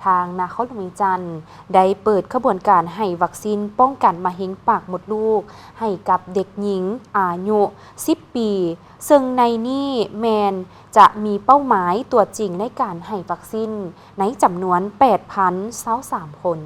ทางนครหลวงจันทร์ได้เปิดขบวนการให้วัคซีนป้องกันมะเร็งปากมดลูกให้กับเด็กหญิงอายุ10 ปีซึ่งในนี้แมนจะมีเป้าหมายตัวจริงในการให้วัคซีนในจำนวน 8,023 คน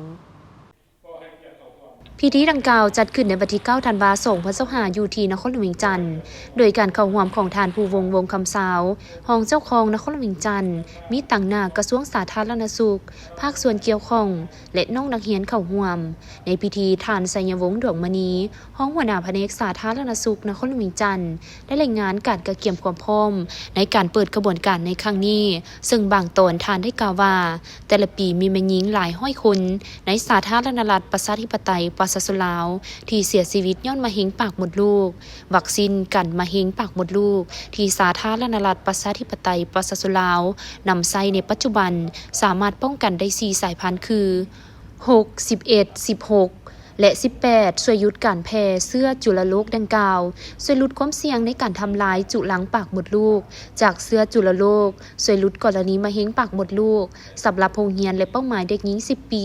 พิธีดังกล่าวจัดขึ้นในวันที่ 9 ธันวาคม 2025อยู่ที่นครหลวงจันทร์โดยการเข้าร่วมของทานภูวงคำสาวรองเจ้าของนครหลวงจันทร์มีตั้งหน้ากระทรวงสาธารณสุขภาคส่วนเกี่ยวข้องและน้องนักเรียนเข้าร่วมในพิธีทานสัญวงศ์ดวงมณีห้องหัวหน้าแผนกสาธารณสุขนครหลวงจันทร์ได้รายงานการกระเกียมความพร้อมในการเปิดกระบวนการในครั้งนี้ซึ่งบางตอนทานได้กล่าวว่าแต่ละปีมีแม่หญิงหลายร้อยคนในสาธารณรัฐประชาธิปไตยปสสลาวที่เสียชีวิตย้อนมะเร็งปากมดลูกวัคซีนกันมะเร็งปากมดลูกที่สาธารณรัฐประชาธิปไตยปสสลาวนำใช้ในปัจจุบันสามารถป้องกันได้4สายพันธุ์คือ6 11 16และ18ช่วยหยุดการแพร่เชื้อจุลโรคดังกล่าวช่วยลดความเสี่ยงในการทำลายจุลังปากมดลูกจากเชื้อจุลโรคช่วยลดกรณีมะเร็งปากมดลูกสำหรับโรงเรียนและเป้าหมายเด็กหญิง10 ปี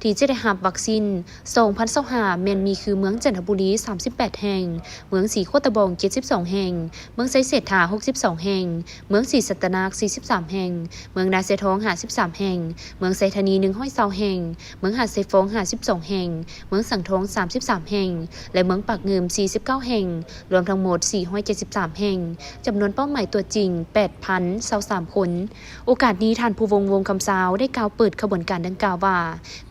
ที่จะได้รับวัคซีน2025แม่นมีคือเมืองจันทบุรี38แห่งเมืองศรีโคตะบอง72แห่งเมืองไสเศรษฐา62แห่งเมืองศรีสัตนาก43แห่งเมืองนาเสทอง53แห่งเมืองไสธานี120แห่งเมืองหาดไซฟอง52แห่งเมืองสังทอง33แห่งและเมืองปากเงิม49แห่งรวมทั้งหมด473แห่งจำนวนเป้าหมายตัวจริง 8,023 คนโอกาสนี้ท่านผู้วงคำสาวได้กล่าวเปิดขบวนการดังกล่าวว่า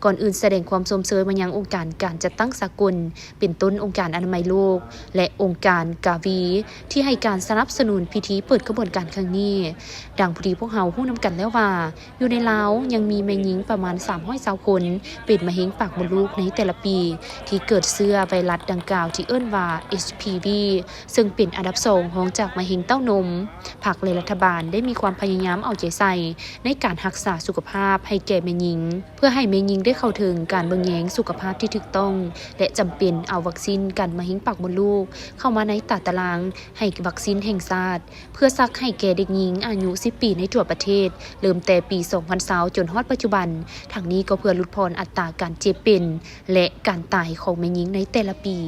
ก่อนอื่นแสดงความชมเชยมายังองค์การการจัดตั้งสากลเป็นต้นองค์การอนามัยโลกและองค์การกาวีที่ให้การสนับสนุนพิธีเปิดขบวนการครั้งนี้ดังพอดีพวกเฮาฮู้นำกันแล้วว่าอยู่ในลาวยังมีแม่หญิงประมาณ320คนเป็นมะเร็งปากมดลูกในแต่ละปีที่เกิดเชื้อไวรัสดังกล่าวที่เอิ้นว่า HPV ซึ่งเป็นอันดับ2รองจากมะเร็งเต้านมพรรคและรัฐบาลได้มีความพยายามเอาใจใส่ในการรักษาสุขภาพให้แก่แม่หญิงเพื่อให้แม่หญิงได้เข้าถึงการเบิ่งแยงสุขภาพที่ถูกต้องและจำเป็นเอาวัคซีนกันมะเร็งปากมดลูกเข้ามาในตารางให้วัคซีนแห่งชาติเพื่อซักให้แก่เด็กหญิงอายุ10 ปีในทั่วประเทศเริ่มแต่ปี2020จนฮอดปัจจุบันทั้งนี้ก็เพื่อลดพรอัตราการเจ็บเป็นและการตายของแม่หญิงในแต่ละปี